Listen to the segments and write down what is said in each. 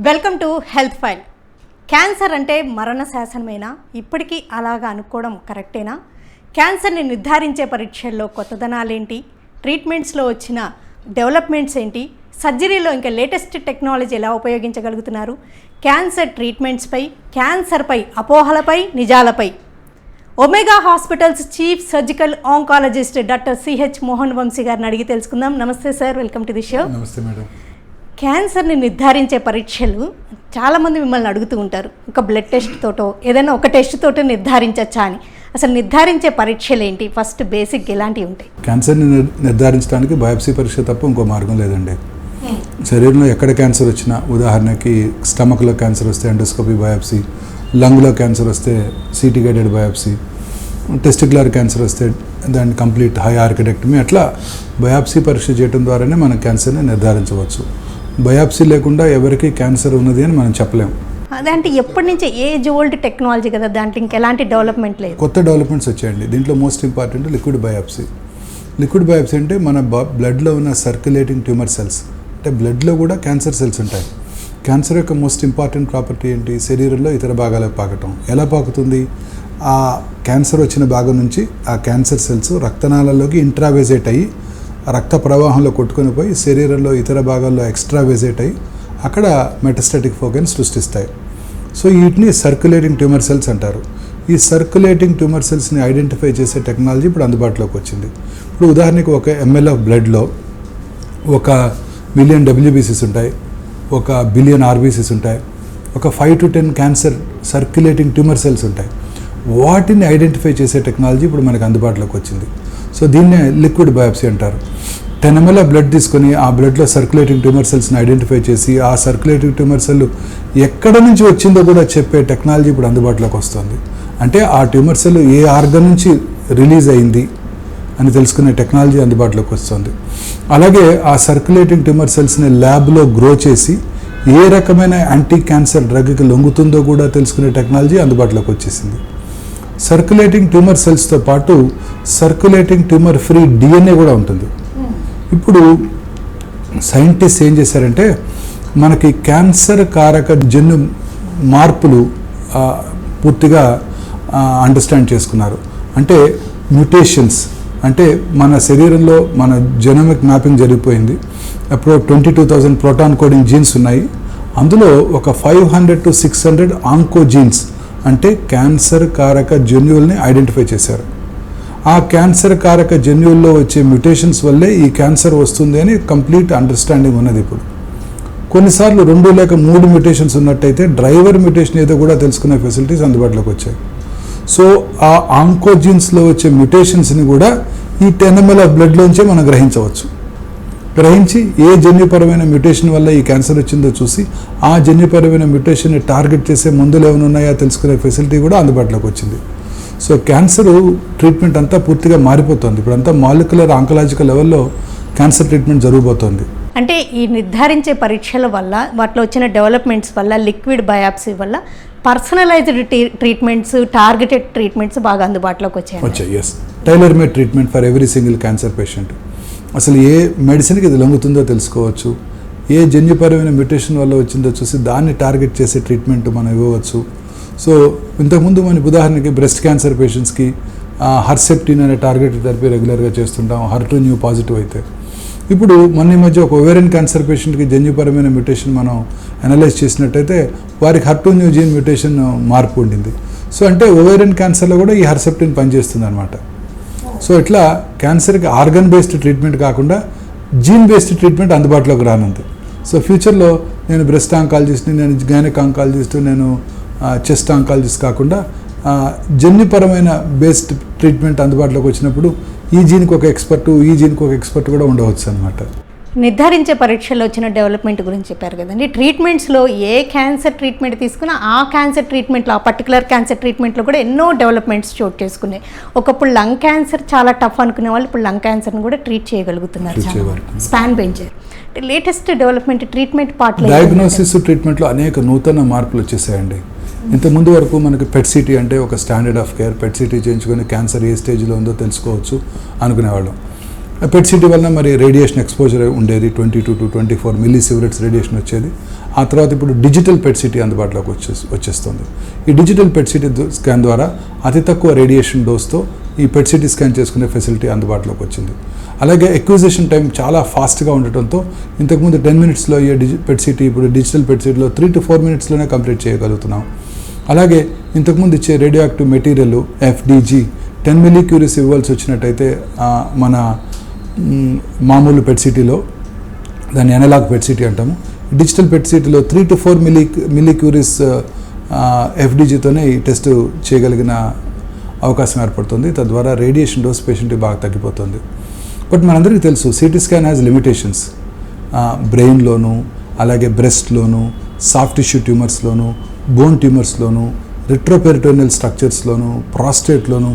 Welcome to health file. Cancer అంటే మరణ శాసనమేనా? ఇప్పటికీ అలాగా అనుకోవడం కరెక్టేనా? క్యాన్సర్ని నిర్ధారించే పరీక్షల్లో కొత్తదనాలేంటి? ట్రీట్మెంట్స్లో వచ్చిన డెవలప్మెంట్స్ ఏంటి? సర్జరీలో ఇంకా లేటెస్ట్ టెక్నాలజీ ఎలా ఉపయోగించగలుగుతున్నారు? క్యాన్సర్ ట్రీట్మెంట్స్పై, క్యాన్సర్పై, అపోహలపై, నిజాలపై Omega hospitals chief surgical oncologist doctor CH Mohan Vamsi గారిని అడిగి తెలుసుకుందాం. నమస్తే sir, welcome to the show. నమస్తే మేడం. క్యాన్సర్ని నిర్ధారించే పరీక్షలు చాలామంది మిమ్మల్ని అడుగుతూ ఉంటారు. ఒక బ్లడ్ టెస్ట్ తోటో ఏదైనా ఒక టెస్ట్ తోటో నిర్ధారించచ్చా అని. అసలు నిర్ధారించే పరీక్షలు ఏంటి? ఫస్ట్ బేసిక్ ఎలాంటివి ఉంటాయి? క్యాన్సర్ని నిర్ధారించడానికి బయాప్సీ పరీక్ష తప్ప ఇంకో మార్గం లేదండి. శరీరంలో ఎక్కడ క్యాన్సర్ వచ్చినా, ఉదాహరణకి స్టమక్లో క్యాన్సర్ వస్తే ఎండోస్కోపీ బయాప్సీ, లంగ్లో క్యాన్సర్ వస్తే city guided biopsy, testicular cancer వస్తే దాన్ని కంప్లీట్ హై ఆర్కిటెక్టమీ, అట్లా బయాప్సీ పరీక్ష చేయడం ద్వారానే మనం క్యాన్సర్ని నిర్ధారించవచ్చు. బయాప్సీ లేకుండా ఎవరికి క్యాన్సర్ ఉన్నది అని మనం చెప్పలేము. అదంటే ఎప్పటి నుంచి ఏజ్ ఓల్డ్ టెక్నాలజీ కదా, దాంట్లో ఇంకెలాంటి డెవలప్మెంట్ లేదు. కొత్త డెవలప్మెంట్స్ వచ్చాయండి. దీంట్లో most important liquid biopsy. Liquid biopsy అంటే మన బ్లడ్లో ఉన్న సర్క్యులేటింగ్ ట్యూమర్ సెల్స్, అంటే బ్లడ్లో కూడా క్యాన్సర్ సెల్స్ ఉంటాయి. క్యాన్సర్ యొక్క మోస్ట్ ఇంపార్టెంట్ ప్రాపర్టీ ఏంటి? శరీరంలో ఇతర భాగాలకు పాకటం. ఎలా పాకుతుంది? ఆ క్యాన్సర్ వచ్చిన భాగం నుంచి ఆ క్యాన్సర్ సెల్స్ రక్తనాళాల్లోకి ఇంట్రావేజేట్ అయ్యి రక్త ప్రవాహంలో కొట్టుకొని పోయి శరీరంలో ఇతర భాగాల్లో ఎక్స్ట్రావేజేట్ అయ్యి అక్కడ మెటాస్టాటిక్ ఫోకైని సృష్టిస్తాయి. సో వీటిని సర్క్యులేటింగ్ ట్యూమర్ సెల్స్ అంటారు. ఈ సర్క్యులేటింగ్ ట్యూమర్ సెల్స్ని ఐడెంటిఫై చేసే టెక్నాలజీ ఇప్పుడు అందుబాటులోకి వచ్చింది. ఇప్పుడు ఉదాహరణకి 1 ml ఆఫ్ బ్లడ్లో 1 మిలియన్ WBCs ఉంటాయి, 1 బిలియన్ RBCs ఉంటాయి, ఒక 5 to 10 cancer circulating tumour cells ఉంటాయి. వాటిని ఐడెంటిఫై చేసే టెక్నాలజీ ఇప్పుడు మనకు అందుబాటులోకి వచ్చింది. సో దీన్నే లిక్విడ్ బయాప్సీ అంటారు. 10 ml బ్లడ్ తీసుకొని ఆ బ్లడ్లో సర్క్యులేటింగ్ ట్యూమర్ సెల్స్ని ఐడెంటిఫై చేసి ఆ సర్క్యులేటింగ్ ట్యూమర్ సెల్ ఎక్కడ నుంచి వచ్చిందో కూడా చెప్పే టెక్నాలజీ ఇప్పుడు అందుబాటులోకి వస్తుంది. అంటే ఆ ట్యూమర్ సెల్ ఏ ఆర్గన్ నుంచి రిలీజ్ అయింది అని తెలుసుకునే టెక్నాలజీ అందుబాటులోకి వస్తుంది. అలాగే ఆ సర్క్యులేటింగ్ ట్యూమర్ సెల్స్ని ల్యాబ్లో గ్రో చేసి ఏ రకమైన యాంటీ క్యాన్సర్ డ్రగ్కి లొంగుతుందో కూడా తెలుసుకునే టెక్నాలజీ అందుబాటులోకి వచ్చేసింది. సర్క్యులేటింగ్ ట్యూమర్ సెల్స్తో పాటు సర్క్యులేటింగ్ ట్యూమర్ ఫ్రీ DNA కూడా ఉంటుంది. ఇప్పుడు సైంటిస్ట్ ఏం చేశారంటే మనకి క్యాన్సర్ కారక జన్యు మార్పులు పూర్తిగా అండర్స్టాండ్ చేసుకున్నారు. అంటే మ్యూటేషన్స్, అంటే మన శరీరంలో మన జెనోమిక్ మ్యాపింగ్ జరిగిపోయింది. అప్పుడు 22,000 ప్రోటాన్ కోడింగ్ జీన్స్ ఉన్నాయి. అందులో ఒక 500 to 600 ఆంకోజీన్స్, అంటే క్యాన్సర్ కారక జన్యువుల్ని ఐడెంటిఫై చేశారు. ఆ క్యాన్సర్ కారక జన్యువుల్లో వచ్చే మ్యూటేషన్స్ వల్లే ఈ క్యాన్సర్ వస్తుంది అని కంప్లీట్ అండర్స్టాండింగ్ ఉన్నది. ఇప్పుడు కొన్నిసార్లు 2 లేక 3 మ్యూటేషన్స్ ఉన్నట్టయితే డ్రైవర్ మ్యూటేషన్ ఏదో కూడా తెలుసుకునే ఫెసిలిటీస్ అందుబాటులోకి వచ్చాయి. సో ఆ ఆంకోజీన్స్లో వచ్చే మ్యూటేషన్స్ని కూడా ఈ 10 ml ఆఫ్ బ్లడ్లోంచే మనం గ్రహించవచ్చు. గ్రహించి ఏ జన్యుపరమైన మ్యూటేషన్ వల్ల ఈ క్యాన్సర్ వచ్చిందో చూసి ఆ జన్యుపరమైన మ్యూటేషన్ని టార్గెట్ చేసే మందులు ఏమైనా ఉన్నాయో తెలుసుకునే ఫెసిలిటీ కూడా అందుబాటులోకి వచ్చింది. సో క్యాన్సర్ ట్రీట్మెంట్ అంతా పూర్తిగా మారిపోతుంది. ఇప్పుడంతా మాలిక్యులర్ ఆంకలాజికల్ లెవెల్లో క్యాన్సర్ ట్రీట్మెంట్ జరగబోతోంది. అంటే ఈ నిర్ధారించే పరీక్షల వల్ల, వాటిలో వచ్చిన డెవలప్మెంట్స్ వల్ల, లిక్విడ్ బయాప్సీ వల్ల పర్సనలైజ్డ్ ట్రీట్మెంట్స్, టార్గెటెడ్ ట్రీట్మెంట్స్ బాగా అందుబాటులోకి వచ్చాయి. Yes, tailor made treatment for every single cancer patient. అసలు ఏ మెడిసిన్కి ఇది లొంగుతుందో తెలుసుకోవచ్చు, ఏ జన్యుపరమైన మ్యూటేషన్ వల్ల వచ్చిందో చూసి దాన్ని టార్గెట్ చేసే ట్రీట్మెంట్ మనం ఇవ్వవచ్చు. సో ఇంతకుముందు మన ఉదాహరణకి బ్రెస్ట్ క్యాన్సర్ పేషెంట్స్కి హర్సెప్టిన్ అనే టార్గెటెడ్ థెరపీ రెగ్యులర్గా చేస్తుంటాం, HER2 పాజిటివ్ అయితే. ఇప్పుడు మొన్న ఈ మధ్య ఒక ఓవేరియన్ క్యాన్సర్ పేషెంట్కి జన్యుపరమైన మ్యూటేషన్ మనం అనలైజ్ చేసినట్టయితే వారికి HER2 జీన్ మ్యూటేషన్ మార్పు ఉండింది. సో అంటే ఓవేరియన్ క్యాన్సర్లో కూడా ఈ హర్సెప్టిన్ పనిచేస్తుంది అనమాట. సో ఇట్లా క్యాన్సర్కి ఆర్గన్ బేస్డ్ ట్రీట్మెంట్ కాకుండా జీన్ బేస్డ్ ట్రీట్మెంట్ అందుబాటులోకి రానుంది. సో ఫ్యూచర్లో నేను బ్రెస్ట్ ఆంకాలజిస్ట్ని, నేను గైనక్ ఆంకాలజిస్ట్, నేను చెస్ట్ ఆంకాలజిస్ట్ కాకుండా జన్యుపరమైన బేస్డ్ ట్రీట్మెంట్ అందుబాటులోకి వచ్చినప్పుడు ఈ జీన్కి ఒక ఎక్స్పర్టు, ఈ జీన్కి ఒక ఎక్స్పర్ట్ కూడా ఉండవచ్చు అనమాట. నిర్ధారించే పరీక్షల్లో వచ్చిన డెవలప్మెంట్ గురించి చెప్పారు కదండి. ట్రీట్మెంట్స్లో ఏ క్యాన్సర్ ట్రీట్మెంట్ తీసుకున్నా ఆ క్యాన్సర్ ట్రీట్మెంట్లో, ఆ పర్టికులర్ క్యాన్సర్ ట్రీట్మెంట్లో కూడా ఎన్నో డెవలప్మెంట్స్ చోటు చేసుకున్నాయి. ఒకప్పుడు లంగ్ క్యాన్సర్ చాలా టఫ్ అనుకునే వాళ్ళు ఇప్పుడు లంగ్ క్యాన్సర్ని కూడా ట్రీట్ చేయగలుగుతున్నారు. స్పాన్ పెంచారు. లేటెస్ట్ డెవలప్మెంట్ ట్రీట్మెంట్ పార్ట్లో డయాగ్నోసిస్ ట్రీట్మెంట్లో అనేక నూతన మార్పులు వచ్చేసాయండి. ఇంతకుముందు వరకు మనకి PET-CT అంటే ఒక స్టాండర్డ్ ఆఫ్ కేర్, PET-CT చేయించుకొని క్యాన్సర్ ఏ స్టేజ్లో ఉందో తెలుసుకోవచ్చు అనుకునేవాళ్ళం. పెట్ సిటీ వలన మరి రేడియేషన్ ఎక్స్పోజర్ ఉండేది 22 to 24 మిల్లీ సివరెట్స్ రేడియేషన్ వచ్చేది. ఆ తర్వాత ఇప్పుడు డిజిటల్ పెట్ సిటీ అందుబాటులోకి వచ్చేస్తుంది. ఈ డిజిటల్ పెట్ సిటీ స్కాన్ ద్వారా అతి తక్కువ రేడియేషన్ డోస్తో ఈ పెట్ సిటీ స్కాన్ చేసుకునే ఫెసిలిటీ అందుబాటులోకి వచ్చింది. అలాగే ఎక్విజిషన్ టైం చాలా ఫాస్ట్గా ఉండటంతో ఇంతకుముందు 10 minutesలో అయ్యే పెట్ సిటీ ఇప్పుడు డిజిటల్ పెట్ సిటీలో 3 to 4 minutesలోనే కంప్లీట్ చేయగలుగుతున్నాం. అలాగే ఇంతకుముందు ఇచ్చే radio active material FDG 10 millicuries ఇవ్వాల్సి వచ్చినట్టయితే మన మామూలు పెట్ సిటీలో దాన్ని ఎనలాగ్ పెట్ సిటీ అంటాము. డిజిటల్ పెట్ సిటీలో 3 to 4 millicuries FDGతోనే ఈ టెస్ట్ చేయగలిగిన అవకాశం ఏర్పడుతుంది. తద్వారా రేడియేషన్ డోస్ పేషెంట్కి బాగా తగ్గిపోతుంది. బట్ మనందరికీ తెలుసు సిటీ స్కాన్ హ్యాస్ లిమిటేషన్స్. బ్రెయిన్లోను, అలాగే బ్రెస్ట్లోను, సాఫ్ట్ టిష్యూ ట్యూమర్స్లోను, బోన్ ట్యూమర్స్లోను, రిట్రోపెరిటోనియల్ స్ట్రక్చర్స్లోను, ప్రాస్టేట్లోను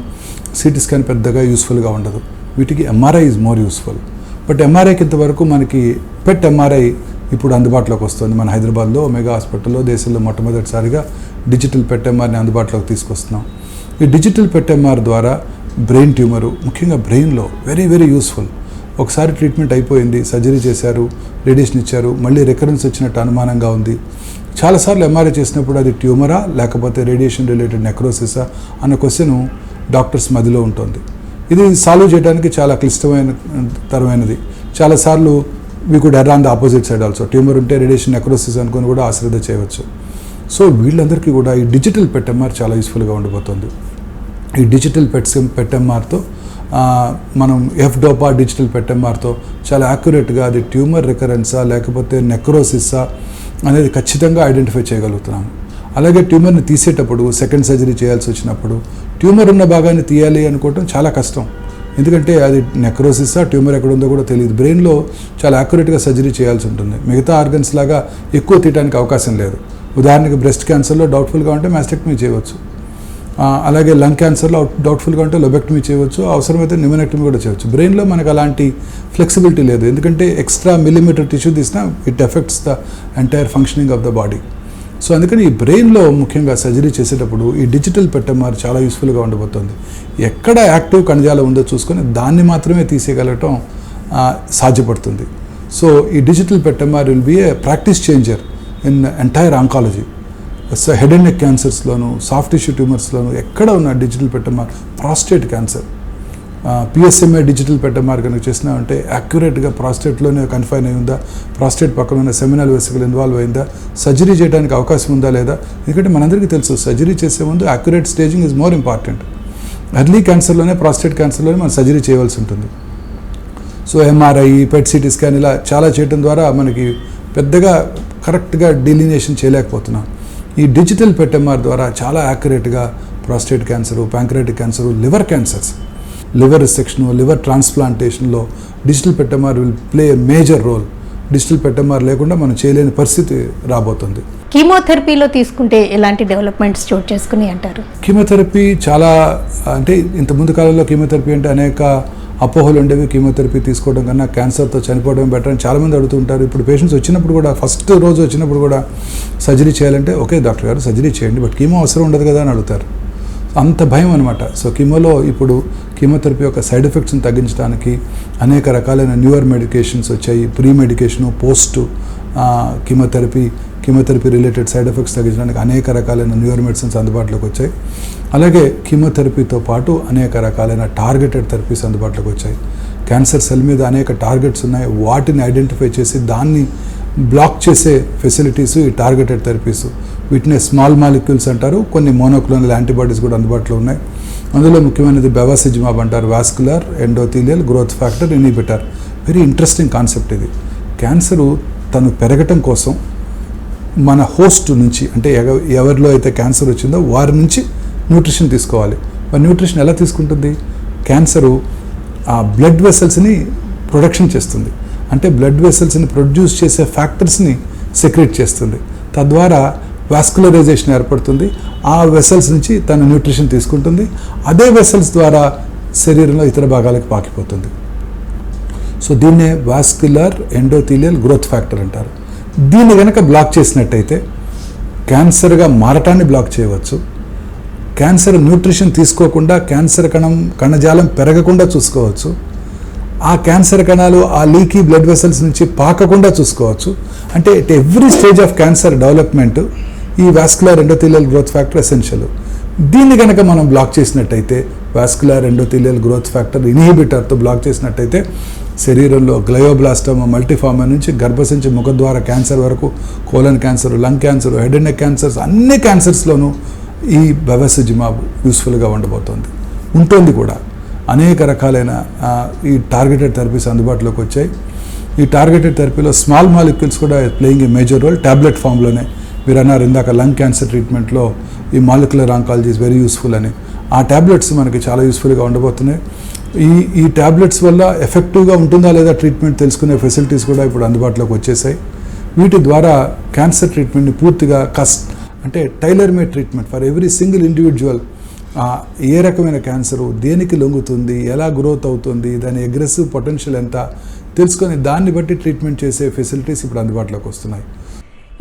సిటీ స్కాన్ పెద్దగా యూస్ఫుల్గా ఉండదు. వీటికి MRI is more useful. But MRIకి ఇంతవరకు మనకి పెట్ MRI ఇప్పుడు అందుబాటులోకి వస్తుంది. మన హైదరాబాద్లో ఒమేగా హాస్పిటల్లో దేశంలో మొట్టమొదటిసారిగా డిజిటల్ పెట్ MRIని అందుబాటులోకి తీసుకొస్తున్నాం. ఈ డిజిటల్ పెట్ MR ద్వారా బ్రెయిన్ ట్యూమరు, ముఖ్యంగా బ్రెయిన్లో వెరీ వెరీ యూస్ఫుల్. ఒకసారి ట్రీట్మెంట్ అయిపోయింది, సర్జరీ చేశారు, రేడియేషన్ ఇచ్చారు, మళ్ళీ రికరెన్స్ వచ్చినట్టు అనుమానంగా ఉంది. చాలాసార్లు MRI చేసినప్పుడు అది ట్యూమరా లేకపోతే రేడియేషన్ రిలేటెడ్ నెక్రోసిసా అన్న క్వశ్చన్ డాక్టర్స్ మధ్యలో ఉంటుంది. ఇది సాల్వ్ చేయడానికి చాలా క్లిష్టమైనది. చాలాసార్లు we could err on the opposite side also. Tumour ఉంటే రేడియేషన్ నెక్రోసిస్ అనుకుని కూడా అశ్రద్ధ చేయవచ్చు. సో వీళ్ళందరికీ కూడా ఈ డిజిటల్ పెట్ MR చాలా యూస్ఫుల్గా ఉండిపోతుంది. ఈ డిజిటల్ పెట్ MRతో మనం FDOPA డిజిటల్ పెట్ MRతో చాలా యాక్యురేట్గా అది ట్యూమర్ రికరెన్సా లేకపోతే నెక్రోసిస్సా అనేది ఖచ్చితంగా ఐడెంటిఫై చేయగలుగుతున్నాము. అలాగే ట్యూమర్ని తీసేటప్పుడు సెకండ్ సర్జరీ చేయాల్సి వచ్చినప్పుడు ట్యూమర్ ఉన్న భాగాన్ని తీయాలి అనుకోవటం చాలా కష్టం. ఎందుకంటే అది నెక్రోసిస్సా ట్యూమర్ ఎక్కడ ఉందో కూడా తెలియదు. బ్రెయిన్లో చాలా యాక్యురేట్గా సర్జరీ చేయాల్సి ఉంటుంది. మిగతా ఆర్గన్స్ లాగా ఎక్కువ తీయడానికి అవకాశం లేదు. ఉదాహరణకి బ్రెస్ట్ క్యాన్సర్లో డౌట్ఫుల్గా ఉంటే మాస్టెక్టమీ చేయవచ్చు. అలాగే లంగ్ క్యాన్సర్లో డౌట్ఫుల్గా ఉంటే లొబెక్టమీ చేయవచ్చు, అవసరమైతే న్యూమనెక్టమీ కూడా చేయవచ్చు. బ్రెయిన్లో మనకు అలాంటి ఫ్లెక్సిబిలిటీ లేదు. ఎందుకంటే ఎక్స్ట్రా మిల్లీమీటర్ టిష్యూ తీసినా it effects the entire functioning of the body. So అందుకని ఈ బ్రెయిన్లో ముఖ్యంగా సర్జరీ చేసేటప్పుడు ఈ డిజిటల్ పెట్ MR చాలా యూస్ఫుల్గా ఉండబోతుంది. ఎక్కడ యాక్టివ్ కణజాలం ఉందో చూసుకొని దాన్ని మాత్రమే తీసేయగలగటం సాధ్యపడుతుంది. సో ఈ digital PET MR will be a practice changer in entire oncology. Head and neck క్యాన్సర్స్లోను, సాఫ్ట్ టిష్యూ ట్యూమర్స్లోను ఎక్కడ ఉన్న digital PET MR, prostate cancer PSMA digital PET MR కనుక చేసినామంటే యాక్యురేట్గా ప్రాస్టేట్లోనే కన్ఫైన్ అయి ఉందా, ప్రాస్టేట్ పక్కన ఉన్న సెమినల్ వెసికల్ ఇన్వాల్వ్ అయిందా, సర్జరీ చేయడానికి అవకాశం ఉందా లేదా. ఎందుకంటే మనందరికీ తెలుసు సర్జరీ చేసే ముందు accurate staging is more important. Early క్యాన్సర్లోనే, ప్రాస్టేట్ క్యాన్సర్లోనే మనం సర్జరీ చేయవలసి ఉంటుంది. So MRI, PET CT scan ఇలా చాలా చేయడం ద్వారా మనకి పెద్దగా కరెక్ట్గా డిలినేషన్ చేయలేకపోతున్నాం. ఈ డిజిటల్ పెట్ MR ద్వారా చాలా యాక్యురేట్గా prostate cancer, pancreatic cancer, liver cancers, liver resection, liver ట్రాన్స్ప్లాంటేషన్లో digital PET MR will play a major role. Digital PET MR లేకుండా మనం చేయలేని పరిస్థితి రాబోతుంది. కీమోథెరపీలో తీసుకుంటే ఎలాంటి డెవలప్మెంట్స్ చోటు చేసుకుని అంటారు? కీమోథెరపీ చాలా అంటే ఇంత ముందు కాలంలో కీమోథెరపీ అంటే అనేక అపోహలు ఉండేవి. కీమోథెరపీ తీసుకోవడం కన్నా క్యాన్సర్తో చనిపోవడం బెటర్ అని చాలామంది అడుగుతుంటారు. ఇప్పుడు పేషెంట్స్ వచ్చినప్పుడు కూడా ఫస్ట్ రోజు వచ్చినప్పుడు కూడా సర్జరీ చేయాలంటే ఓకే డాక్టర్ గారు సర్జరీ చేయండి, బట్ కీమో అవసరం ఉండదు కదా అని అడుగుతారు. అంత భయం అనమాట. సో కీమోలో ఇప్పుడు కీమోథెరపీ యొక్క సైడ్ ఎఫెక్ట్స్ని తగ్గించడానికి అనేక రకాలైన న్యూయర్ మెడికేషన్స్ వచ్చాయి. Pre medication, post chemotherapy related side effects తగ్గించడానికి అనేక రకాలైన న్యూయర్ మెడిసిన్స్ అందుబాటులోకి వచ్చాయి. అలాగే కీమోథెరపీతో పాటు అనేక రకాలైన టార్గెటెడ్ థెరపీస్ అందుబాటులోకి వచ్చాయి. క్యాన్సర్ సెల్ మీద అనేక టార్గెట్స్ ఉన్నాయి, వాటిని ఐడెంటిఫై చేసి దాన్ని బ్లాక్ చేసే ఫెసిలిటీస్ ఈ టార్గెటెడ్ థెరపీస్. వీటిని స్మాల్ మాలిక్యూల్స్ అంటారు. కొన్ని మోనోక్లోనల్ యాంటీబాడీస్ కూడా అందుబాటులో ఉన్నాయి. అందులో ముఖ్యమైనది బెవాసిజిమాబ్ అంటారు, vascular endothelial growth factor inhibitor. Very interesting concept ఇది. క్యాన్సరు తను పెరగటం కోసం మన హోస్ట్ నుంచి, అంటే ఎవరిలో అయితే క్యాన్సర్ వచ్చిందో వారి నుంచి న్యూట్రిషన్ తీసుకోవాలి. మరి న్యూట్రిషన్ ఎలా తీసుకుంటుంది? క్యాన్సరు ఆ బ్లడ్ వెసల్స్ని ప్రొడక్షన్ చేస్తుంది. అంటే బ్లడ్ వెసల్స్ని ప్రొడ్యూస్ చేసే ఫ్యాక్టర్స్ని సెక్రెట్ చేస్తుంది. తద్వారా వాస్కులరైజేషన్ ఏర్పడుతుంది. ఆ వెసల్స్ నుంచి తన న్యూట్రిషన్ తీసుకుంటుంది. అదే వెసల్స్ ద్వారా శరీరంలో ఇతర భాగాలకు పాకిపోతుంది. సో దీన్నే వాస్కులర్ ఎండోథీలియల్ గ్రోత్ ఫ్యాక్టర్ అంటారు. దీన్ని కనుక బ్లాక్ చేసినట్టయితే క్యాన్సర్గా మారటాన్ని బ్లాక్ చేయవచ్చు. క్యాన్సర్ న్యూట్రిషన్ తీసుకోకుండా క్యాన్సర్ కణజాలం పెరగకుండా చూసుకోవచ్చు. ఆ క్యాన్సర్ కణాలు ఆ లీకీ బ్లడ్ వెసల్స్ నుంచి పాకకుండా చూసుకోవచ్చు. అంటే at every stage of cancer development ఈ vascular endothelial growth factor essential. దీన్ని కనుక మనం బ్లాక్ చేసినట్టయితే, వాస్కులర్ ఎండోథీలియల్ గ్రోత్ ఫ్యాక్టర్ ఇన్హిబిటర్తో బ్లాక్ చేసినట్టయితే శరీరంలో గ్లయోబ్లాస్టోమా మల్టీఫార్మా నుంచి గర్భసంచి ముఖద్వార క్యాన్సర్ వరకు, colon cancer, lung cancer, head and neck cancers, అన్ని క్యాన్సర్స్లోనూ ఈ బెవసిజిమాబ్ యూస్ఫుల్గా ఉంటుంది కూడా. అనేక రకాలైన ఈ టార్గెటెడ్ థెరపీస్ అందుబాటులోకి వచ్చాయి. ఈ టార్గెటెడ్ థెరపీలో స్మాల్ మాలిక్యూల్స్ కూడా playing a major role. Tablet ఫామ్లోనే మీరు అన్నారు ఇందాక లంగ్ క్యాన్సర్ ట్రీట్మెంట్లో ఈ molecular oncology is very useful అని. ఆ ట్యాబ్లెట్స్ మనకి చాలా యూస్ఫుల్గా ఉండబోతున్నాయి. ఈ ట్యాబ్లెట్స్ వల్ల ఎఫెక్టివ్గా ఉంటుందా లేదా ట్రీట్మెంట్ తెలుసుకునే ఫెసిలిటీస్ కూడా ఇప్పుడు అందుబాటులోకి వచ్చేసాయి. వీటి ద్వారా క్యాన్సర్ ట్రీట్మెంట్ని పూర్తిగా అంటే tailor made treatment for every single individual. ఏ రకమైన క్యాన్సరు దేనికి లొంగుతుంది, ఎలా గ్రోత్ అవుతుంది, దాని అగ్రెసివ్ పొటెన్షియల్ ఎంత తెలుసుకొని దాన్ని బట్టి ట్రీట్మెంట్ చేసే ఫెసిలిటీస్ ఇప్పుడు అందుబాటులోకి వస్తున్నాయి.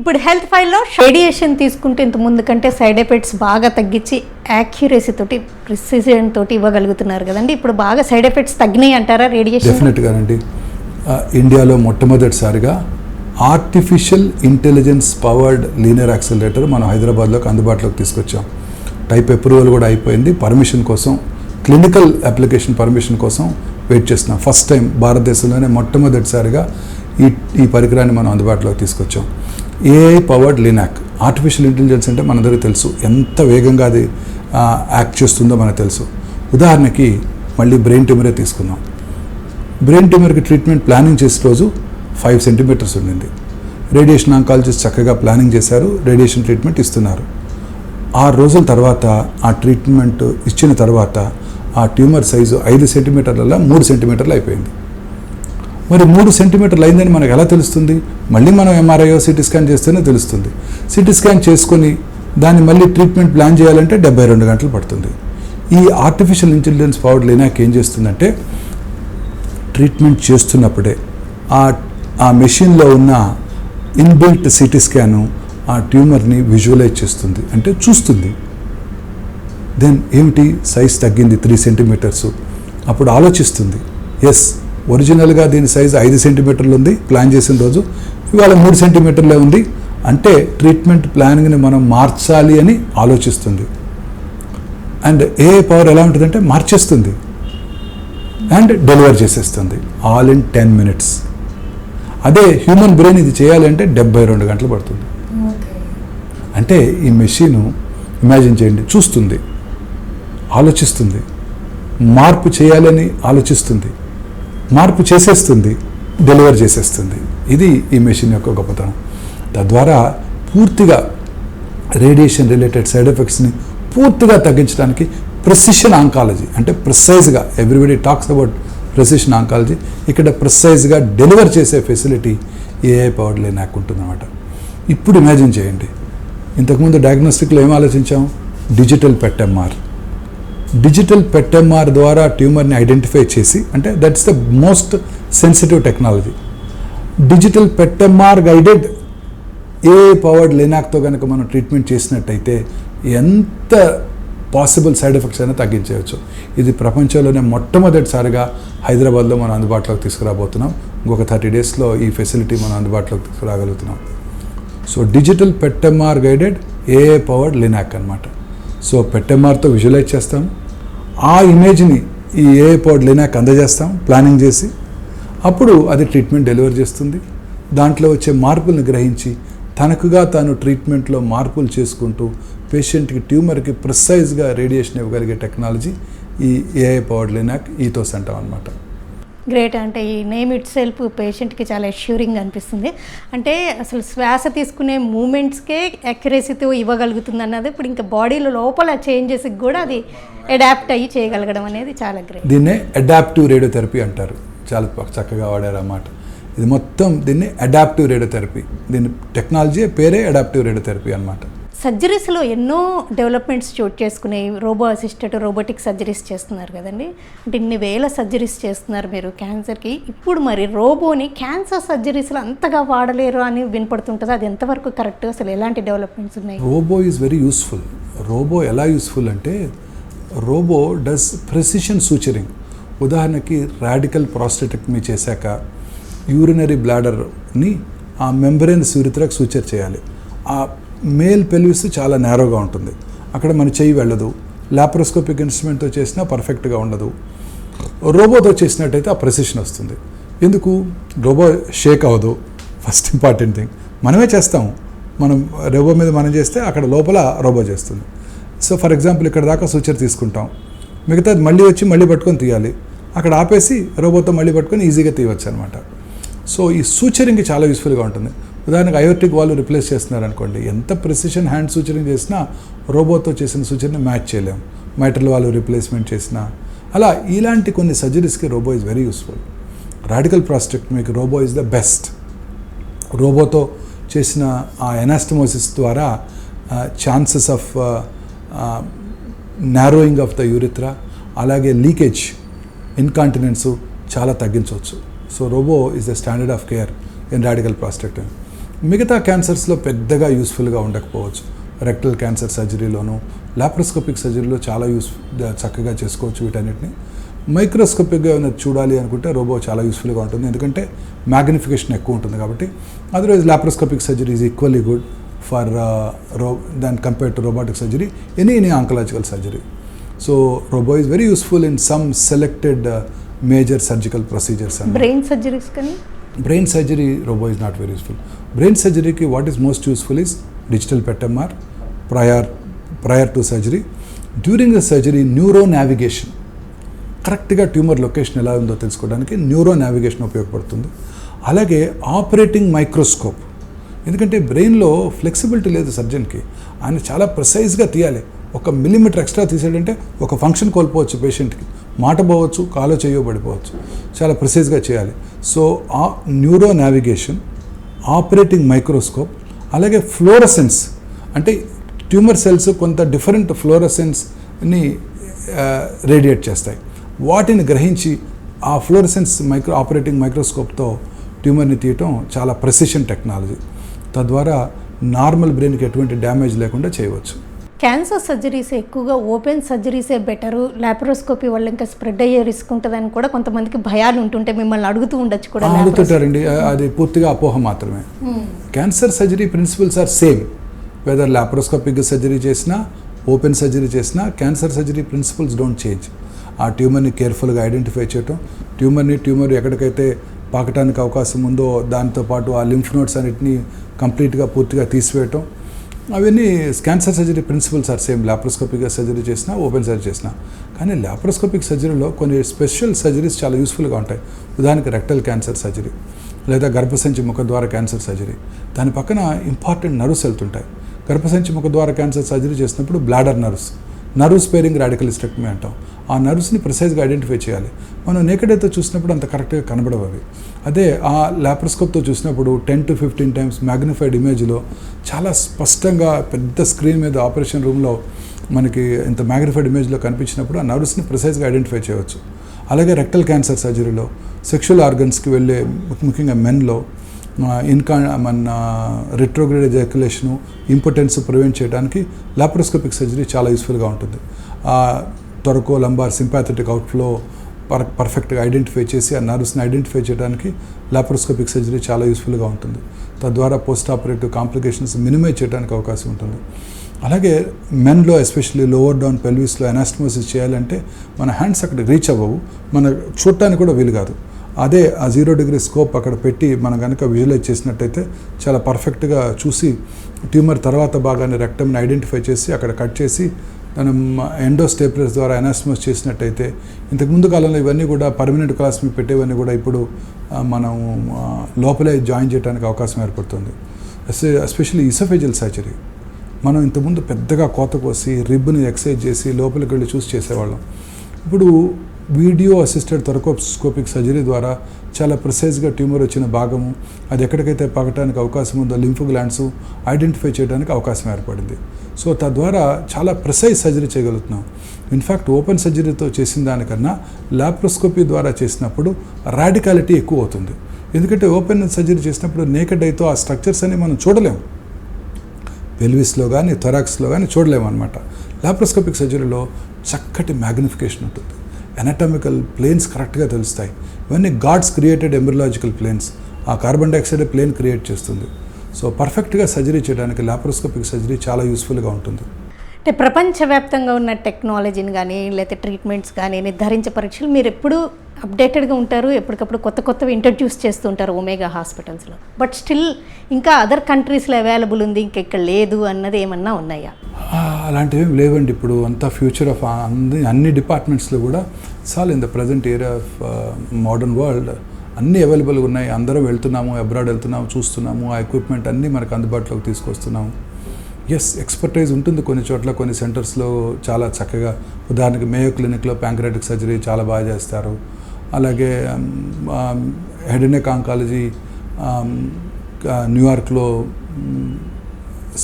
ఇప్పుడు హెల్త్ ఫైల్లో రేడియేషన్ తీసుకుంటే ఇంత ముందు కంటే సైడ్ ఎఫెక్ట్స్ బాగా తగ్గించి యాక్యురసీ తోటి ప్రిసిజన్ తోటి ఇవ్వగలుగుతున్నారు కదండి. ఇప్పుడు బాగా సైడ్ ఎఫెక్ట్స్ తగ్గినాయి అంటారా రేడియేషన్? డెఫినెట్గానండి. ఇండియాలో మొట్టమొదటిసారిగా artificial intelligence powered linear accelerator మనం హైదరాబాద్లోకి అందుబాటులోకి తీసుకొచ్చాం. టైప్ అప్రూవల్ కూడా అయిపోయింది. పర్మిషన్ కోసం, క్లినికల్ అప్లికేషన్ పర్మిషన్ కోసం వెయిట్ చేస్తున్నాం. ఫస్ట్ టైం భారతదేశంలోనే మొట్టమొదటిసారిగా ఈ పరికరాన్ని మనం అందుబాటులోకి తీసుకొచ్చాం. AI powered linac. Artificial intelligence అంటే మనందరికీ తెలుసు ఎంత వేగంగా అది యాక్ట్ చేస్తుందో మనకు తెలుసు. ఉదాహరణకి మళ్ళీ బ్రెయిన్ ట్యూమరే తీసుకుందాం. బ్రెయిన్ ట్యూమర్కి ట్రీట్మెంట్ ప్లానింగ్ చేసే రోజు 5 సెంటీమీటర్స్ ఉండింది. రేడియేషన్ ఆంకాలజిస్ట్ చక్కగా ప్లానింగ్ చేశారు, రేడియేషన్ ట్రీట్మెంట్ ఇస్తున్నారు. 6 రోజుల తర్వాత ఆ ట్రీట్మెంట్ ఇచ్చిన తర్వాత ఆ ట్యూమర్ సైజు 5 సెంటీమీటర్ల 3 సెంటీమీటర్లు అయిపోయింది. మరి 3 సెంటీమీటర్లు అయిందని మనకు ఎలా తెలుస్తుంది? మళ్ళీ మనం ఎంఆర్ఐ సిటీ స్కాన్ చేస్తేనే తెలుస్తుంది. సిటీ స్కాన్ చేసుకొని దాన్ని మళ్ళీ ట్రీట్మెంట్ ప్లాన్ చేయాలంటే 72 గంటలు పడుతుంది. ఈ ఆర్టిఫిషియల్ ఇంటెలిజెన్స్ పవర్డ్ లినాక్ ఏం చేస్తుందంటే ట్రీట్మెంట్ చేస్తున్నప్పుడే ఆ మెషిన్లో ఉన్న ఇన్బిల్ట్ సిటీ స్కాను ఆ ట్యూమర్ని విజువలైజ్ చేస్తుంది, అంటే చూస్తుంది. దెన్ ఏమిటి, సైజ్ తగ్గింది 3 సెంటీమీటర్స్. అప్పుడు ఆలోచిస్తుంది, ఎస్ ఒరిజినల్గా దీని సైజు 5 సెంటీమీటర్లు ఉంది ప్లాన్ చేసిన రోజు, ఇవాళ 3 సెంటీమీటర్లే ఉంది, అంటే ట్రీట్మెంట్ ప్లానింగ్ని మనం మార్చాలి అని ఆలోచిస్తుంది. అండ్ ఏ పవర్ ఎలా ఉంటుందంటే మార్చేస్తుంది అండ్ డెలివర్ చేసేస్తుంది ఆల్ ఇన్ 10 minutes. అదే హ్యూమన్ బ్రెయిన్ ఇది చేయాలంటే 72 గంటలు పడుతుంది. అంటే ఈ మెషిన్ ఇమాజిన్ చేయండి, చూస్తుంది, ఆలోచిస్తుంది, మార్పు చేయాలని ఆలోచిస్తుంది, మార్పు చేసేస్తుంది, డెలివర్ చేసేస్తుంది. ఇది ఈ మెషిన్ యొక్క గొప్పతనం. తద్వారా పూర్తిగా రేడియేషన్ రిలేటెడ్ సైడ్ ఎఫెక్ట్స్ని పూర్తిగా తగ్గించడానికి ప్రెసిషన్ ఆంకాలజీ, అంటే ప్రిసైజ్గా, everybody talks about precision oncology, ఇక్కడ ప్రిసైజ్గా డెలివర్ చేసే ఫెసిలిటీ ఏఐ పవర్డ్ లినాక్ ఉంటుందన్నమాట. ఇప్పుడు ఇమాజిన్ చేయండి, ఇంతకుముందు డయాగ్నోస్టిక్లో ఏం ఆలోచించాం? Digital PET-MR. డిజిటల్ PET-MR ద్వారా ట్యూమర్ని ఐడెంటిఫై చేసి, అంటే that's the most sensitive technology. Digital PET-MR guided AI powered లినాక్తో కనుక మనం ట్రీట్మెంట్ చేసినట్టయితే ఎంత పాసిబుల్ సైడ్ ఎఫెక్ట్స్ అయినా తగ్గించవచ్చు. ఇది ప్రపంచంలోనే మొట్టమొదటిసారిగా హైదరాబాద్లో మనం అందుబాటులోకి తీసుకురాబోతున్నాం. ఇంకొక 30 daysలో ఈ ఫెసిలిటీ మనం అందుబాటులోకి తీసుకురాగలుగుతున్నాం. So digital PET-MR guided AI powered linac అనమాట. సో PET-MRతో విజువలైజ్ చేస్తాం, ఆ ఇమేజ్ని ఈ ఏఐ పవర్డ్ లినాక్ అందజేస్తాం ప్లానింగ్ చేసి, అప్పుడు అది ట్రీట్మెంట్ డెలివర్ చేస్తుంది. దాంట్లో వచ్చే మార్పులను గ్రహించి తనకుగా తాను ట్రీట్మెంట్లో మార్పులు చేసుకుంటూ పేషెంట్కి ట్యూమర్కి ప్రిసైజ్గా రేడియేషన్ ఇవ్వగలిగే టెక్నాలజీ ఈ ఏఐ పవర్డ్ లినాక్ ఈథోస్ అంటాం అనమాట. గ్రేట్. అంటే ఈ నేమ్ ఇట్ సెల్ఫ్ పేషెంట్కి చాలా అష్యూరింగ్ అనిపిస్తుంది. అంటే అసలు శ్వాస తీసుకునే మూమెంట్స్కే అక్యురసీతో ఇవ్వగలుగుతుంది అన్నది ఇప్పుడు ఇంకా బాడీలో లోపల చేంజెస్కి కూడా అది అడాప్ట్ అయ్యి చేయగలగడం అనేది చాలా గ్రేట్. దీన్నే అడాప్టివ్ రేడియోథెరపీ అంటారు. చాలా చక్కగా వాడారు అన్నమాట. ఇది మొత్తం దీన్ని అడాప్టివ్ రేడియోథెరపీ, దీని టెక్నాలజీ పేరే అడాప్టివ్ రేడియోథెరపీ అనమాట. సర్జరీస్లో ఎన్నో డెవలప్మెంట్స్ చోటు చేసుకునే రోబో అసిస్టెడ్ రోబోటిక్ సర్జరీస్ చేస్తున్నారు కదండి. అంటే ఇన్ని వేల సర్జరీస్ చేస్తున్నారు మీరు క్యాన్సర్కి. ఇప్పుడు మరి రోబోని క్యాన్సర్ సర్జరీస్లో అంతగా వాడలేరు అని వినపడుతుంటుంది. అది ఎంతవరకు కరెక్ట్? అసలు ఎలాంటి డెవలప్మెంట్స్ ఉన్నాయి? Robo is very useful. Robo ఎలా యూస్ఫుల్ అంటే రోబో డస్ ప్రెసిషన్ సూచరింగ్. ఉదాహరణకి రాడికల్ ప్రాస్టెటెక్టమీ చేశాక యూరినరీ బ్లాడర్ని ఆ మెంబ్రేన్స్ యూరిథ్రాకి సూచర్ చేయాలి. ఆ మేల్ పెల్విస్ చాలా నేరోగా ఉంటుంది, అక్కడ మన చెయ్యి వెళ్ళదు. లాప్రోస్కోపిక్ ఇన్స్ట్రుమెంట్తో చేసినా పర్ఫెక్ట్గా ఉండదు. రోబోతో చేసినట్టయితే ఆ ప్రెసిషన్ వస్తుంది. ఎందుకు? రోబో షేక్ అవ్వదు, ఫస్ట్ ఇంపార్టెంట్ థింగ్. మనమే చేస్తాము, మనం రోబో మీద మనం చేస్తే అక్కడ లోపల రోబో చేస్తుంది. సో ఫర్ ఎగ్జాంపుల్ ఇక్కడ దాకా సూచర్ తీసుకుంటాం, మిగతాది మళ్ళీ వచ్చి మళ్ళీ పట్టుకొని తీయాలి, అక్కడ ఆపేసి రోబోతో మళ్ళీ పట్టుకొని ఈజీగా తీయవచ్చు అనమాట. సో ఈ సూచరింగ్కి చాలా యూస్ఫుల్గా ఉంటుంది. ఉదాహరణకు అయోర్టిక్ వాల్వ్ రిప్లేస్ చేస్తున్నారనుకోండి, ఎంత ప్రెసిషన్ హ్యాండ్ సూచరింగ్ చేసినా రోబోతో చేసిన సూచర్ని మ్యాచ్ చేయలేము. మైట్రల్ వాల్వ్ రిప్లేస్మెంట్ చేసినా అలా ఇలాంటి కొన్ని సర్జరీస్కి robo is very useful. Radical ప్రాస్టెక్టమీకి రోబో ఈజ్ ద బెస్ట్. రోబోతో చేసిన ఆ ఎనాస్టమోసిస్ ద్వారా chances of narrowing of the urethra, అలాగే లీకేజ్, ఇన్కాంటినెన్స్ చాలా తగ్గించవచ్చు. So robo is the standard of care in radical prostatectomy. మిగతా క్యాన్సర్స్లో పెద్దగా యూస్ఫుల్గా ఉండకపోవచ్చు. రెక్టల్ క్యాన్సర్ సర్జరీలోను, లాప్రోస్కోపిక్ సర్జరీలో చాలా చక్కగా చేసుకోవచ్చు వీటన్నిటిని. మైక్రోస్కోపిక్గా ఏమైనా చూడాలి అనుకుంటే రోబో చాలా యూస్ఫుల్గా ఉంటుంది, ఎందుకంటే మ్యాగ్నిఫికేషన్ ఎక్కువ ఉంటుంది కాబట్టి. Otherwise laparoscopic surgery is equally good for than compared to robotic surgery, any oncological surgery. So robo is very useful in some selected major surgical procedures. Brain surgeries కానీ brain surgery robo is not very useful. Brain సర్జరీకి what is most useful is digital PET MR prior to surgery. During the surgery, neuro navigation, కరెక్ట్గా tumour location ఎలా ఉందో తెలుసుకోవడానికి neuro navigation ఉపయోగపడుతుంది. అలాగే operating microscope, ఎందుకంటే బ్రెయిన్లో ఫ్లెక్సిబిలిటీ లేదు సర్జన్కి, ఆయన చాలా ప్రిసైజ్గా తీయాలి. 1 మిల్లీమీటర్ ఎక్స్ట్రా తీసాడంటే ఒక ఫంక్షన్ కోల్పోవచ్చు పేషెంట్కి, మాట పోవచ్చు, కాలో చేయబడిపోవచ్చు, చాలా ప్రిసైజ్గా చేయాలి. సో ఆ న్యూరో నావిగేషన్, ఆపరేటింగ్ మైక్రోస్కోప్, అలాగే ఫ్లోరసెన్స్, అంటే ట్యూమర్ సెల్స్ కొంత డిఫరెంట్ ఫ్లోరసెన్స్ని రేడియేట్ చేస్తాయి. వాటిని గ్రహించి ఆ ఫ్లోరసెన్స్ ఆపరేటింగ్ మైక్రోస్కోప్తో ట్యూమర్ని తీయటం చాలా ప్రెసిషన్ టెక్నాలజీ. తద్వారా నార్మల్ బ్రెయిన్కి ఎటువంటి డ్యామేజ్ లేకుండా చేయవచ్చు. క్యాన్సర్ సర్జరీస్ ఎక్కువగా ఓపెన్ సర్జరీసే బెటరు, లాప్రోస్కోపీ వల్ల ఇంకా స్ప్రెడ్ అయ్యే రిస్క్ ఉంటుందని కూడా కొంతమందికి భయాలు ఉంటుంటే మిమ్మల్ని అడుగుతూ ఉండొచ్చు కూడా. అడుగుతుంటారండి, అది పూర్తిగా అపోహ మాత్రమే. Cancer surgery principles are same, whether laparoscopic surgery చేసినా ఓపెన్ సర్జరీ చేసినా cancer surgery principles don't change. ఆ ట్యూమర్ని కేర్ఫుల్గా ఐడెంటిఫై చేయటం, ట్యూమర్ ఎక్కడికైతే పాకటానికి అవకాశం ఉందో దాంతోపాటు ఆ లింఫ్ నోడ్స్ అన్నిటినీ కంప్లీట్గా పూర్తిగా తీసివేయటం, అవన్నీ cancer surgery principles are same, laparoscopic surgery చేసినా ఓపెన్ సర్జరీ చేసినా. కానీ లాప్రోస్కోపిక్ సర్జరీలో కొన్ని స్పెషల్ సర్జరీస్ చాలా యూస్ఫుల్గా ఉంటాయి. ఉదాహరణకి రెక్టల్ క్యాన్సర్ సర్జరీ లేదా గర్భసంచి ముఖద్వార క్యాన్సర్ సర్జరీ, దాని పక్కన ఇంపార్టెంట్ నర్వ్స్ వెళ్తుంటాయి. గర్భసంచి ముఖద్వార క్యాన్సర్ సర్జరీ చేసినప్పుడు బ్లాడర్ నర్వ్ స్పేరింగ్ రాడికలిస్టెక్టమీ అంటాం. ఆ నర్వ్స్ని ప్రిసైజ్గా ఐడెంటిఫై చేయాలి. మనం నేకెడ్ అయితే చూసినప్పుడు అంత కరెక్ట్గా కనబడవు అవి. అదే ఆ లాప్రోస్కోప్తో చూసినప్పుడు 10 to 15 times మ్యాగ్నిఫైడ్ ఇమేజ్లో చాలా స్పష్టంగా పెద్ద స్క్రీన్ మీద ఆపరేషన్ రూమ్లో మనకి ఇంత మ్యాగ్నిఫైడ్ ఇమేజ్లో కనిపించినప్పుడు ఆ నర్వ్స్ని ప్రిసైజ్గా ఐడెంటిఫై చేయవచ్చు. అలాగే రెక్టల్ క్యాన్సర్ సర్జరీలో సెక్షువల్ ఆర్గన్స్కి వెళ్ళే ముఖ్యంగా మెన్లో మన రిట్రోగ్రేడ్ ఎజాక్యులేషను, ఇంపార్టెన్స్ ప్రివెంట్ చేయడానికి లాప్రోస్కోపిక్ సర్జరీ చాలా యూస్ఫుల్గా ఉంటుంది. థొరకో లంబార్ సింపాథెటిక్ అవుట్ఫ్లో పర్ఫెక్ట్గా ఐడెంటిఫై చేసి ఆ నర్వ్స్ని ఐడెంటిఫై చేయడానికి లాప్రోస్కోపిక్ సర్జరీ చాలా యూస్ఫుల్గా ఉంటుంది. తద్వారా పోస్ట్ ఆపరేటివ్ కాంప్లికేషన్స్ మినిమైజ్ చేయడానికి అవకాశం ఉంటుంది. అలాగే మెన్లో ఎస్పెషల్లీ లోవర్ డౌన్ పెల్విస్లో ఎనాస్టమోసిస్ చేయాలంటే మన హ్యాండ్స్ అక్కడ రీచ్ అవ్వవు, మన చూడటానికి కూడా వీలు కాదు. అదే ఆ 0 degree స్కోప్ అక్కడ పెట్టి మనం కనుక విజువలైజ్ చేసినట్టయితే చాలా పర్ఫెక్ట్గా చూసి ట్యూమర్ తర్వాత భాగాన్ని రెక్టమ్ని ఐడెంటిఫై చేసి అక్కడ కట్ చేసి మనం ఎండోస్టేప్లర్స్ ద్వారా ఎనాస్టమోస్ చేసినట్టయితే, ఇంతకుముందు కాలంలో ఇవన్నీ కూడా పర్మనెంట్ క్లాస్మి పెట్టేవన్నీ కూడా ఇప్పుడు మనం లోపలే జాయిన్ చేయడానికి అవకాశం ఏర్పడుతుంది. ఎస్పెషల్లీ ఇసోఫేజియల్ సర్జరీ మనం ఇంతకుముందు పెద్దగా కోత కోసి రిబ్ని ఎక్సైజ్ చేసి లోపలికి వెళ్ళి చూసి చేసేవాళ్ళం. ఇప్పుడు వీడియో అసిస్టెడ్ థొరకోస్కోపిక్ సర్జరీ ద్వారా చాలా ప్రిసైజ్గా ట్యూమర్ వచ్చిన భాగము, అది ఎక్కడికైతే పాకటానికి అవకాశం ఉందో లింఫ్ గ్లాండ్స్ ఐడెంటిఫై చేయడానికి అవకాశం ఏర్పడింది. సో తద్వారా చాలా ప్రిసైజ్ సర్జరీ చేయగలుగుతున్నాం. ఇన్ఫ్యాక్ట్ ఓపెన్ సర్జరీతో చేసిన దానికన్నా లాప్రోస్కోపీ ద్వారా చేసినప్పుడు రాడికాలిటీ ఎక్కువ అవుతుంది. ఎందుకంటే ఓపెన్ సర్జరీ చేసినప్పుడు నేకెడ్ అయితే ఆ స్ట్రక్చర్స్ అని మనం చూడలేము, పెల్విస్లో కానీ థొరాక్స్లో కానీ చూడలేము అనమాట. లాప్రోస్కోపిక్ సర్జరీలో చక్కటి మ్యాగ్నిఫికేషన్ ఉంటుంది, ఎనాటమికల్ ప్లేన్స్ కరెక్ట్గా తెలుస్తాయి. ఇవన్నీ గాడ్స్ క్రియేటెడ్ ఎంబ్రిలాజికల్ ప్లేన్స్. ఆ కార్బన్ డైఆక్సైడ్ ప్లేన్ క్రియేట్ చేస్తుంది. సో పర్ఫెక్ట్గా సర్జరీ చేయడానికి లాప్రోస్కోపిక్ సర్జరీ చాలా యూస్ఫుల్గా ఉంటుంది. అంటే ప్రపంచవ్యాప్తంగా ఉన్న టెక్నాలజీని కానీ లేకపోతే ట్రీట్మెంట్స్ కానీ నిర్ధారించే పరీక్షలు మీరు ఎప్పుడూ అప్డేటెడ్గా ఉంటారు, ఎప్పటికప్పుడు కొత్తవి ఇంట్రడ్యూస్ చేస్తూ ఉంటారు ఒమేగా హాస్పిటల్స్లో. బట్ స్టిల్ ఇంకా అదర్ కంట్రీస్లో అవైలబుల్ ఉంది, ఇంకా ఇక్కడ లేదు అన్నది ఏమన్నా ఉన్నాయా? అలాంటివి ఏం లేవండి. ఇప్పుడు అంతా ఫ్యూచర్ ఆఫ్ అన్ని డిపార్ట్మెంట్స్లో కూడా చాలా in the present area of modern world అన్నీ అవైలబుల్గా ఉన్నాయి. అందరం వెళ్తున్నాము, అబ్రాడ్ వెళ్తున్నాము, చూస్తున్నాము. ఆ ఎక్విప్మెంట్ అన్నీ మనకు అందుబాటులోకి తీసుకొస్తున్నాము. ఎస్, ఎక్స్పర్టైజ్ ఉంటుంది కొన్ని చోట్ల, కొన్ని సెంటర్స్లో చాలా చక్కగా. ఉదాహరణకి మేయో క్లినిక్లో ప్యాంక్రియాటిక్ సర్జరీ చాలా బాగా చేస్తారు. అలాగే హెడ్ అండ్ నెక్ ఆంకాలజీ న్యూయార్క్లో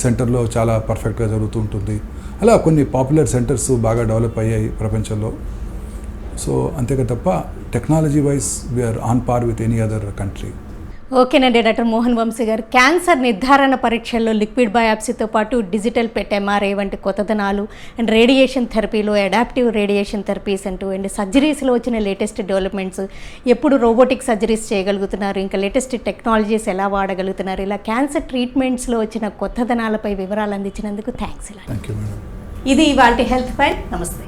సెంటర్లో చాలా పర్ఫెక్ట్గా జరుగుతూ ఉంటుంది. అలా కొన్ని పాపులర్ సెంటర్స్ బాగా డెవలప్ అయ్యాయి ప్రపంచంలో. సో అంతేగా తప్ప technology wise we are on par with any other country. ఓకేనండి. డాక్టర్ మోహన్ వంశీ గారు, క్యాన్సర్ నిర్ధారణ పరీక్షల్లో లిక్విడ్ బయాప్సీతో పాటు డిజిటల్ పెట్ ఎంఆర్ఐ వంటి కొత్తదనాలు అండ్ రేడియేషన్ థెరపీలో అడాప్టివ్ రేడియేషన్ థెరపీస్ అంటూ అండ్ సర్జరీస్లో వచ్చిన లేటెస్ట్ డెవలప్మెంట్స్, ఎప్పుడు రోబోటిక్ సర్జరీస్ చేయగలుగుతున్నారు, ఇంకా లేటెస్ట్ టెక్నాలజీస్ ఎలా వాడగలుగుతున్నారు, ఇలా క్యాన్సర్ ట్రీట్మెంట్స్లో వచ్చిన కొత్తదనాలపై వివరాలు అందించినందుకు థ్యాంక్స్. Thank you madam. ఇది ఇవాల్టి హెల్త్ ఫైల్. నమస్తే.